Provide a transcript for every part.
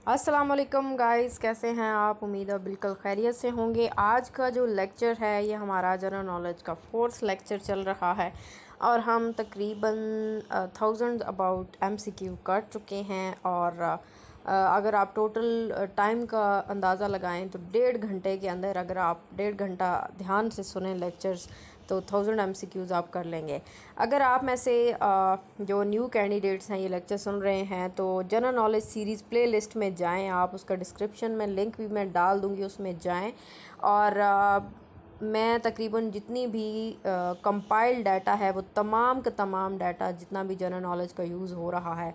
अस्सलाम वालेकुम गाइस, कैसे हैं आप? उम्मीद है बिल्कुल खैरियत से होंगे। आज का जो लेक्चर है ये हमारा जनरल नॉलेज का फोर्थ लेक्चर चल रहा है और हम तकरीबन 1000 अबाउट एमसीक्यू कर चुके हैं। और अगर आप टोटल टाइम का अंदाज़ा लगाएं तो 1.5 घंटे के अंदर अगर आप 1.5 घंटा ध्यान से सुने लेक्चर्स तो 1000 एमसीक्यूज़ आप कर लेंगे। अगर आप में से जो न्यू कैंडिडेट्स हैं ये लेक्चर सुन रहे हैं तो जनरल नॉलेज सीरीज़ प्लेलिस्ट में जाएं आप, उसका डिस्क्रिप्शन में लिंक भी मैं डाल दूंगी, उसमें जाएं। और मैं तकरीबन जितनी भी कंपाइल डाटा है वो तमाम का तमाम डाटा जितना भी जनरल नॉलेज का यूज़ हो रहा है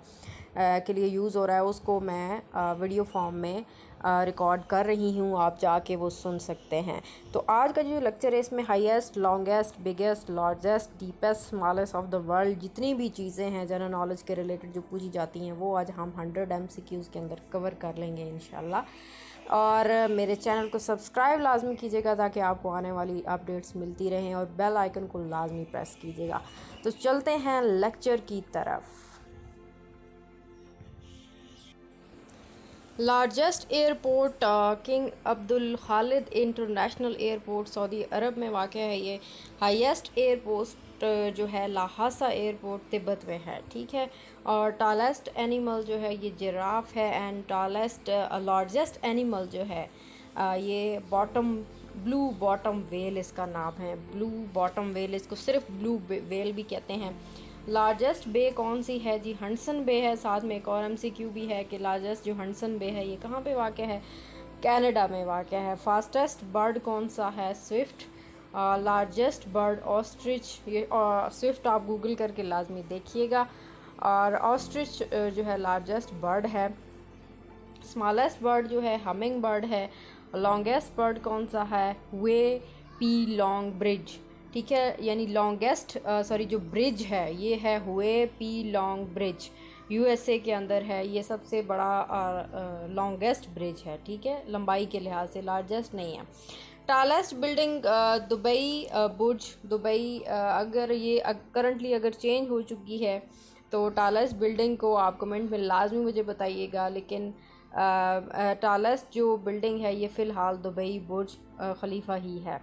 के लिए यूज़ हो रहा है उसको मैं वीडियो फॉर्म में रिकॉर्ड कर रही हूँ, आप जाके वो सुन सकते हैं। तो आज का जो लेक्चर है इसमें highest, longest, biggest, largest, deepest, smallest of the world जितनी भी चीज़ें हैं जनरल नॉलेज के रिलेटेड जो पूछी जाती हैं वो आज हम 100 एमसीक्यूज़ के अंदर कवर कर लेंगे इंशाल्लाह। और मेरे चैनल को सब्सक्राइब लाजमी कीजिएगा ताकि आपको आने वाली अपडेट्स मिलती रहें और बेल आइकन को लाजमी प्रेस कीजिएगा। तो चलते हैं लेक्चर की तरफ। Largest airport King Abdul Khalid international airport Saudi Arab में वाक़ है। ये हाईएस्ट एयरपोर्ट जो है लाहासा एयरपोर्ट तिब्बत में है, ठीक है। और टॉलेस्ट एनिमल जो है ये जिराफ है एंड टॉलेस्ट लार्जेस्ट एनिमल जो है ये ब्लू बॉटम वेल इसका नाम है। ब्लू बॉटम वेल, इसको सिर्फ ब्लू वेल भी कहते हैं। लार्जेस्ट बे कौन सी है जी? हडसन बे है। साथ में एक और एमसीक्यू भी है कि लार्जेस्ट जो हडसन बे है ये कहाँ पे वाक़ है? कनाडा में वाक़ है। फास्टेस्ट बर्ड कौन सा है? स्विफ्ट। Largest bird ostrich. ये स्विफ्ट आप गूगल करके लाजमी देखिएगा। और ऑस्ट्रिच जो है लार्जेस्ट बर्ड है। स्मॉलेस्ट बर्ड जो है हमिंग बर्ड है। लॉन्गेस्ट बर्ड कौन सा है? वे पी लॉन्ग ब्रिज, ठीक है। यानी लॉन्गेस्ट जो ब्रिज है ये है हुए पी लॉन्ग ब्रिज, यूएसए के अंदर है। ये सबसे बड़ा लॉन्गेस्ट ब्रिज है, ठीक है, लंबाई के लिहाज से, लार्जेस्ट नहीं है। टालेस्ट बिल्डिंग दुबई बुर्ज दुबई, अगर ये करंटली अगर चेंज हो चुकी है तो टालेस्ट बिल्डिंग को आप कमेंट में लाजमी मुझे बताइएगा। लेकिन टालेस्ट जो बिल्डिंग है ये फ़िलहाल दुबई बुर्ज खलीफा ही है।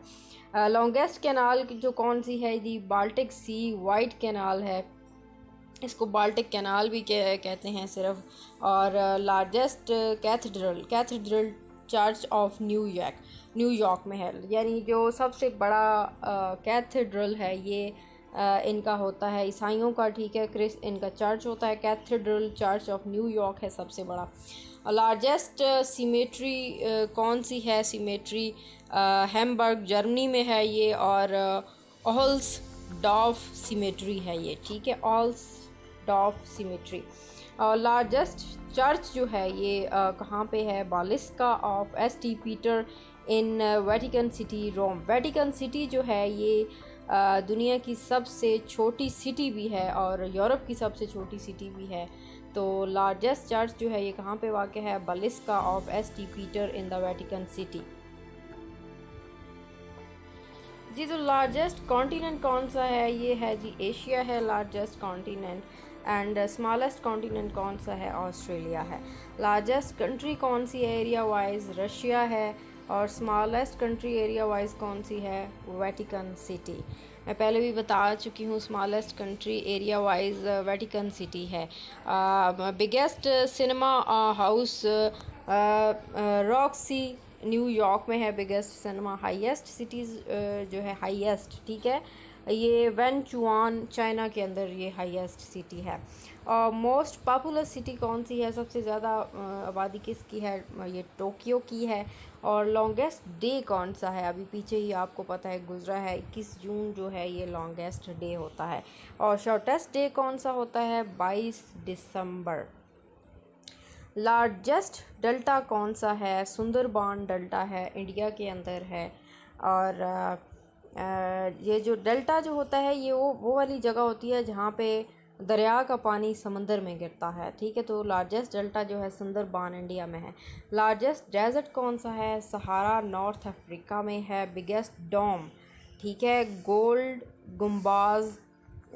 लॉन्गेस्ट कैनाल जो कौन सी है जी? बाल्टिक सी वाइट कैनाल है, इसको बाल्टिक कैनाल भी कहते हैं सिर्फ। और largest cathedral church of New York में है। यानी जो सबसे बड़ा कैथेड्रल है ये इनका होता है ईसाइयों का, ठीक है। इनका चर्च होता है कैथेड्रल चर्च ऑफ न्यूयॉर्क है सबसे बड़ा। लार्जेस्ट सीमेट्री कौन सी है? सीमेट्री हैम्बर्ग जर्मनी में है ये। और ऑल्सडॉर्फ सीमेट्री है ये, ठीक है, ऑल्सडॉर्फ सीमेट्री। और लार्जेस्ट चर्च जो है ये कहाँ पे है? Basilica of ST Peter in Vatican City Rome. Vatican City जो है ये दुनिया की सबसे छोटी सिटी भी है और यूरोप की सबसे छोटी सिटी भी है। तो लार्जेस्ट चर्च जो है ये कहाँ पे वाक़ है? Basilica of ST Peter in the Vatican City जी। तो लार्जेस्ट कॉन्टिनेंट कौन सा है? ये है जी एशिया है largest continent. And smallest continent कौन सा है? ऑस्ट्रेलिया है। लार्जेस्ट कंट्री कौन सी है एरिया वाइज? रशिया है। और स्मॉलेस्ट कंट्री एरिया वाइज कौन सी है? Vatican city. मैं पहले भी बता चुकी हूँ smallest country area wise Vatican city है। Biggest cinema house Roxy New York में है बिगेस्ट सिनेमा। हाईएस्ट सिटीज़ जो है हाईएस्ट, ठीक है, ये वेनचुआन चाइना के अंदर ये हाईएस्ट सिटी है। और मोस्ट पॉपुलर सिटी कौन सी है? सबसे ज़्यादा आबादी किसकी है? ये टोक्यो की है। और लॉन्गेस्ट डे कौन सा है? अभी पीछे ही आपको पता है गुजरा है 21 जून जो है ये लॉन्गेस्ट डे होता है। और शॉर्टेस्ट डे कौन सा होता है? 22 दिसंबर। लार्जेस्ट डेल्टा कौन सा है? सुंदरबान डेल्टा है, इंडिया के अंदर है। और ये जो डेल्टा जो होता है ये वो वाली जगह होती है जहाँ पे दरिया का पानी समंदर में गिरता है, ठीक है। तो लार्जेस्ट डेल्टा जो है सुंदरबान इंडिया में है। लार्जेस्ट डेजर्ट कौन सा है? सहारा नॉर्थ अफ्रीका में है। बिगेस्ट डोम, ठीक है, गोल्ड गुम्बाज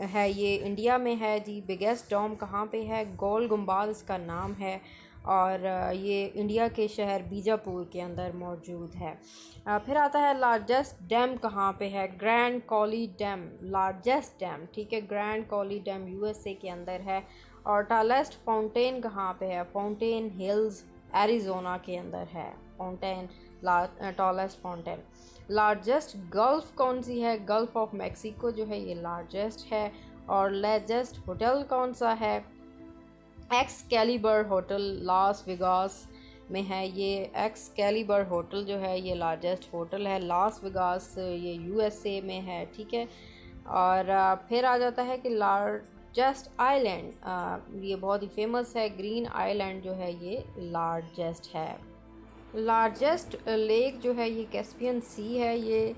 है, ये इंडिया में है जी। बिगेस्ट डोम कहाँ पे है? गोल गुम्बाज इसका नाम है। और ये इंडिया के शहर बीजापुर के अंदर मौजूद है। फिर आता है लार्जेस्ट डैम कहाँ पे है, Grand Coulee dam largest dam, ठीक है, ग्रैंड कोली डैम यूएसए के अंदर है। और टॉलेस्ट फाउंटेन कहाँ पे है, फाउंटेन हिल्स एरिज़ोना के अंदर है fountain, tallest fountain. Largest gulf कौन सी है, गल्फ़ ऑफ मैक्सिको जो है ये लार्जेस्ट है। और लार्जेस्ट होटल कौन सा है, एक्सकैलिबर होटल लास वेगास में है। ये एक्सकैलिबर होटल जो है ये लार्जेस्ट होटल है, लास वेगास ये यूएसए में है, ठीक है। और फिर आ जाता है कि लार्जेस्ट आइलैंड, ये बहुत ही फेमस है, ग्रीन आइलैंड जो है ये लार्जेस्ट है। लार्जेस्ट लेक जो है ये कैस्पियन सी है। ये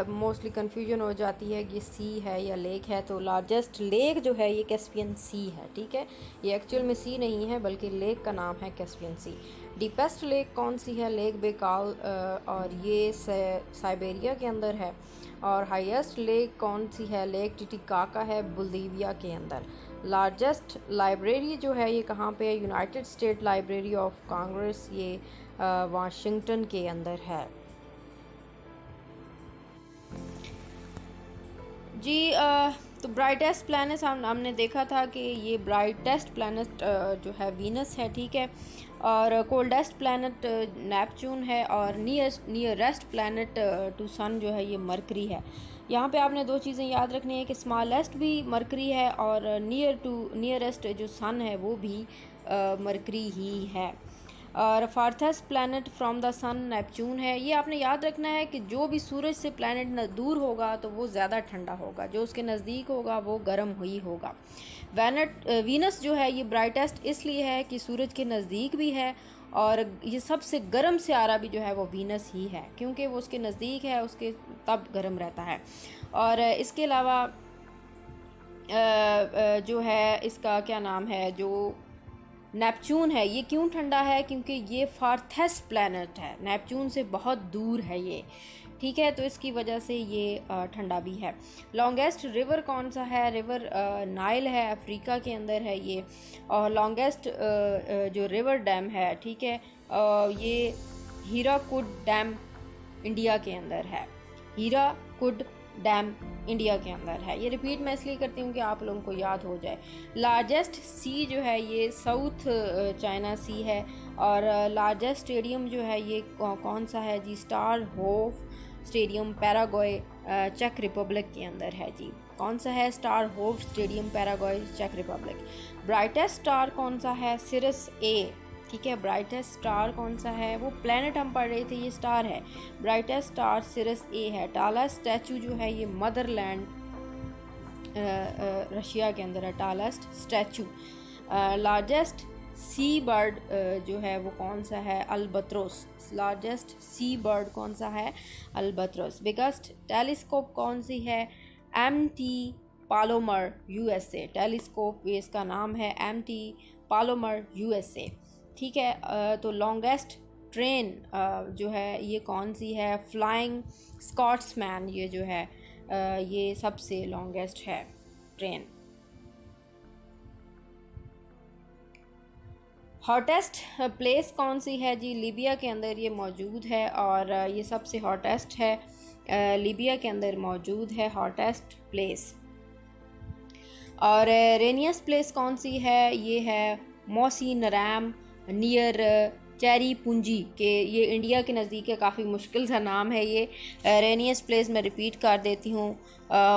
मोस्टली कन्फ्यूजन हो जाती है कि सी है या लेक है, तो लार्जेस्ट लेक जो है ये कैस्पियन सी है, ठीक है। ये एक्चुअल में सी नहीं है बल्कि लेक का नाम है कैस्पियन सी। डीपेस्ट लेक कौन सी है, लेक बेकाल, और ये साइबेरिया के अंदर है। और हाईएस्ट लेक कौन सी है, लेक टिटिकाका है, बोलिविया के अंदर। लार्जेस्ट लाइब्रेरी जो है ये कहाँ पे है, United state library of Congress, ये वाशिंगटन के अंदर है जी। तो ब्राइटेस्ट प्लैनेट हमने देखा था कि ये ब्राइटेस्ट प्लैनेट जो है वीनस है, ठीक है। और कोल्डेस्ट प्लैनेट नेपच्यून है। और नियरेस्ट प्लैनेट टू सन जो है ये मरकरी है। यहाँ पे आपने दो चीज़ें याद रखनी है कि स्मॉलेस्ट भी मरकरी है और नियरेस्ट जो सन है वो भी मरकरी ही है। और farthest planet from the Sun Neptune है। ये आपने याद रखना है कि जो भी सूरज से प्लैनेट दूर होगा तो वो ज़्यादा ठंडा होगा, जो उसके नज़दीक होगा वो गर्म ही होगा। वीनस जो है ये ब्राइटेस्ट इसलिए है कि सूरज के नज़दीक भी है, और ये सबसे गर्म सियारा भी जो है वो वीनस ही है, क्योंकि वो उसके नज़दीक है, उसके तब गर्म रहता है। और इसके अलावा जो है इसका क्या नाम है, जो नेपच्यून है ये क्यों ठंडा है, क्योंकि ये फार्थेस्ट प्लैनेट है, नेपच्यून से बहुत दूर है ये, ठीक है, तो इसकी वजह से ये ठंडा भी है। लॉन्गेस्ट रिवर कौन सा है, रिवर नाइल है, अफ्रीका के अंदर है ये। और लॉन्गेस्ट जो रिवर डैम है, ठीक है, ये हीराकुड डैम इंडिया के अंदर है, हीराकुड डैम इंडिया के अंदर है। ये रिपीट मैं इसलिए करती हूँ कि आप लोगों को याद हो जाए। लार्जेस्ट सी जो है ये साउथ चाइना सी है। और लार्जेस्ट स्टेडियम जो है ये कौन सा है जी, स्टार होफ स्टेडियम पैराग्वे चेक रिपब्लिक के अंदर है जी। कौन सा है, स्टार होफ स्टेडियम पैराग्वे चेक रिपब्लिक। ब्राइटेस्ट स्टार कौन सा है, सिरस ए, ठीक है। ब्राइटेस्ट स्टार कौन सा है, वो प्लेनेट हम पढ़ रहे थे, ये स्टार है। ब्राइटेस्ट स्टार सिरस ए है। टालेस्ट स्टैचू जो है ये मदरलैंड रशिया के अंदर है, टालेस्ट स्टैचू। लार्जेस्ट सी बर्ड जो है वो कौन सा है, अल्बत्रोस। लार्जेस्ट सी बर्ड कौन सा है, अल्बत्रोस। बिगेस्ट टेलीस्कोप कौन सी है, MT पालोमर USA। टेलीस्कोप ये इसका नाम है, MT पालोमर USA, ठीक है। तो लॉन्गेस्ट ट्रेन जो है ये कौन सी है, फ्लाइंग स्कॉट्समैन, ये जो है ये सबसे लॉन्गेस्ट है ट्रेन। हॉटेस्ट प्लेस कौन सी है जी, लीबिया के अंदर ये मौजूद है, और ये सबसे हॉटेस्ट है, लीबिया के अंदर मौजूद है हॉटेस्ट प्लेस। और रेनियस प्लेस कौन सी है, ये है मौसी नराम नियर चेरी पूंजी के, ये इंडिया के नज़दीक है, काफ़ी मुश्किल सा नाम है ये। रेनियस प्लेस मैं रिपीट कर देती हूँ,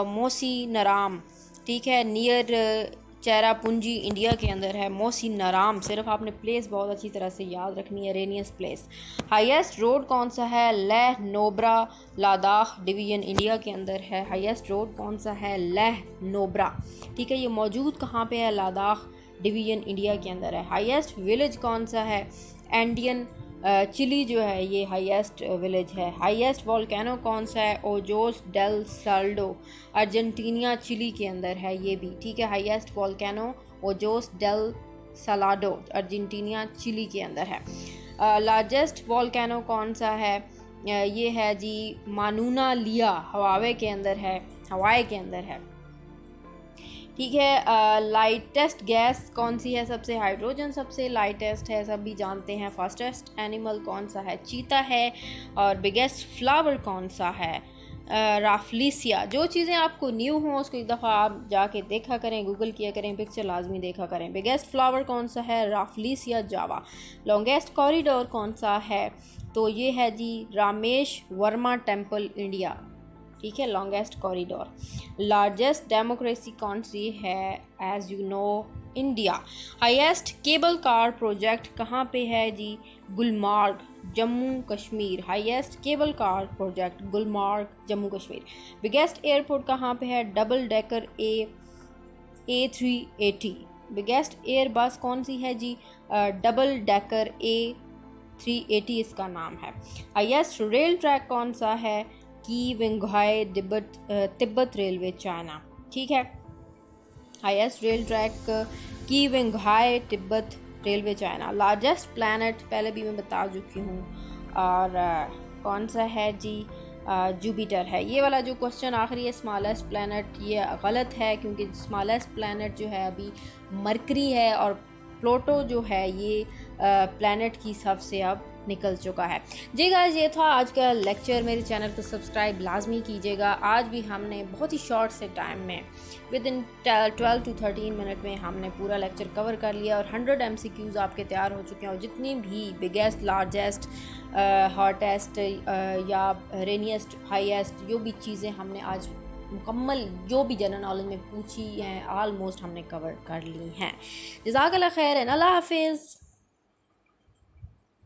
मौसी नराम, ठीक है, नियर चेरापूंजी इंडिया के अंदर है, मौसी नराम। सिर्फ आपने प्लेस बहुत अच्छी तरह से याद रखनी है, रेनियस प्लेस। हाईएस्ट रोड कौन सा है, लेह नोब्रा लद्दाख डिवीज़न इंडिया के अंदर है। हाईएस्ट रोड कौन सा है, लेह नोब्रा, ठीक है, ये मौजूद कहाँ पे है, लद्दाख डिवीज़न इंडिया के अंदर है। हाईएस्ट विलेज कौन सा है, एंडियन चिली जो है ये हाईएस्ट विलेज है। हाईएस्ट वोल्केनो कौन सा है, Ojos del Salado, Argentina Chile के अंदर है ये भी, ठीक है। Highest volcano Ojos del Salado, Argentina Chile के अंदर है। लार्जेस्ट वोल्केनो कौन सा है, ये है जी मानुना लिया, हवाई के अंदर है, हवाई के अंदर है। ठीक है। लाइटेस्ट गैस कौन सी है सबसे? हाइड्रोजन सबसे लाइटेस्ट है, सभी जानते हैं। फास्टेस्ट एनिमल कौन सा है? चीता है। और बिगेस्ट फ्लावर कौन सा है? राफ्लिसिया। जो चीज़ें आपको न्यू हों उसको एक दफ़ा आप जाके देखा करें, गूगल किया करें, पिक्चर लाजमी देखा करें। बिगेस्ट फ्लावर कौन सा है? राफ्लिसिया जावा। लॉन्गेस्ट कॉरिडोर कौन सा है? तो ये है जी रामेश वर्मा टेम्पल इंडिया। ठीक है, लॉन्गेस्ट कॉरिडोर। लार्जेस्ट डेमोक्रेसी कौन सी है? As you know, India. Highest cable car project कहाँ पे है जी? Gulmarg, Jammu Kashmir. Highest cable car project Gulmarg, Jammu Kashmir. Biggest airport कहाँ पे है? Double decker A380। Biggest air बस कौन सी है जी? डबल डेकर A380 इसका नाम है। हाईएस्ट रेल ट्रैक कौन सा है? की विंघाई तिब्बत रेलवे, चाइना। ठीक है, हाईएस्ट रेल ट्रैक की विंघाई Tibet railway, China. Largest planet पहले भी मैं बता चुकी हूँ। और कौन सा है जी? जुपिटर है। ये वाला जो क्वेश्चन आखिरी है, स्मॉलेस्ट प्लैनेट, ये गलत है क्योंकि स्मॉलेस्ट प्लैनेट जो है अभी मरकरी है और प्लूटो जो है ये प्लैनेट की सबसे अब निकल चुका है। जी गाइस, ये था आज का लेक्चर। मेरे चैनल को सब्सक्राइब लाजमी कीजिएगा। आज भी हमने बहुत ही शॉर्ट से टाइम में विद इन 12 to 13 मिनट में हमने पूरा लेक्चर कवर कर लिया और 100 MCQs आपके तैयार हो चुके हैं। और जितनी भी बिगेस्ट, लार्जेस्ट, हॉटेस्ट या रेनिएस्ट, हाईएस्ट जो भी चीज़ें हमने आज मुकम्मल जो भी जनरल नॉलेज में पूछी हैं ऑलमोस्ट हमने कवर कर ली हैं। जज़ाकल्लाह खैर, अल्लाह हाफिज़।